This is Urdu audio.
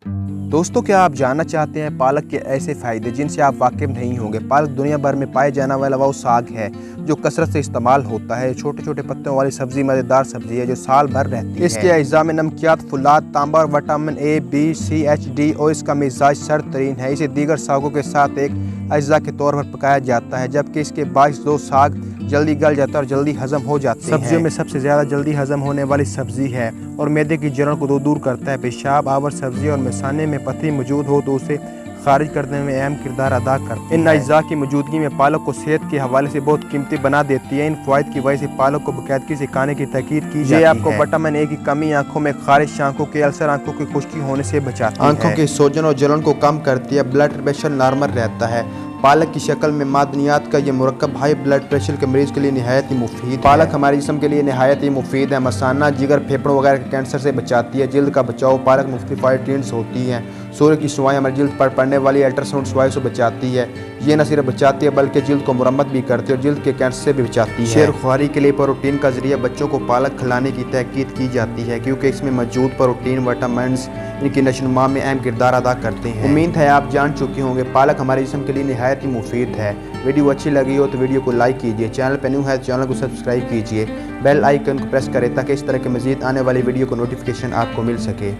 دوستوں، کیا آپ جاننا چاہتے ہیں پالک کے ایسے فائدے جن سے آپ واقف نہیں ہوں گے؟ پالک دنیا بھر میں پائے جانے والا وہ ساگ ہے جو کثرت سے استعمال ہوتا ہے۔ چھوٹے چھوٹے پتوں والی سبزی مزیدار سبزی ہے جو سال بھر رہتی ہے۔ اس کے اجزاء میں نمکیات، فولاد، تانبا اور vitamin A, B, C, H, D اور اس کا مزاج سرد ترین ہے۔ اسے دیگر ساگوں کے ساتھ ایک اجزاء کے طور پر پکایا جاتا ہے، جبکہ اس کے باعث دو ساگ جلدی گل جاتا ہے اور جلدی ہضم ہو جاتے ہیں۔ سبزیوں میں سب سے زیادہ جلدی ہضم ہونے والی سبزی ہے اور معدے کی جلن کو دور کرتا ہے۔ پیشاب آور سبزی اور مثانے میں پتھری موجود ہو تو اسے خارج کرنے میں اہم کردار ادا کرتی ہے۔ ان اجزاء کی موجودگی میں پالک کو صحت کے حوالے سے بہت قیمتی بنا دیتی ہے۔ ان فوائد کی وجہ سے پالک کو باقاعدگی سے کھانے کی تاکید کی جاتی ہے۔ یہ آپ کو وٹامن اے کی کمی، آنکھوں میں خارش، آنکھوں کے السر، آنکھوں کی خشکی ہونے سے بچاتی ہے، آنکھوں کی سوجن اور جلن کو کم کرتی ہے، بلڈ پریشر نارمل رہتا ہے۔ پالک کی شکل میں معدنیات کا یہ مرکب ہائی بلڈ پریشر کے مریض کے لیے نہایت ہی مفید ہے۔ پالک ہمارے جسم کے لیے نہایت ہی مفید ہے۔ مثانہ، جگر، پھیپھڑوں وغیرہ کے کینسر سے بچاتی ہے۔ جلد کا بچاؤ، پالک مختلف وائٹامنز ہوتی ہیں۔ سورج کی شعاعیں ہماری جلد پر پڑنے والی الٹراساؤنڈ شعاعوں سے بچاتی ہے۔ یہ نہ صرف بچاتی ہے بلکہ جلد کو مرمت بھی کرتی ہے اور جلد کے کینسر سے بھی بچاتی ہے۔ شیر خواری کے لیے پروٹین کا ذریعہ بچوں کو پالک کھلانے کی تاکید کی جاتی ہے کیونکہ اس میں موجود پروٹین وٹامنز ان کی نشو و نما میں اہم کردار ادا کرتے ہیں۔ امید ہے آپ جان چکے ہوں گے پالک ہمارے جسم کے لیے نہایت ہی مفید ہے۔ ویڈیو اچھی لگی ہو تو ویڈیو کو لائک کیجیے، چینل پہ نیو ہے تو چینل کو سبسکرائب کیجیے، بیل آئیکن کو پریس کریں تاکہ اس طرح کے مزید آنے والی ویڈیو کو نوٹیفیکیشن آپ کو مل سکے۔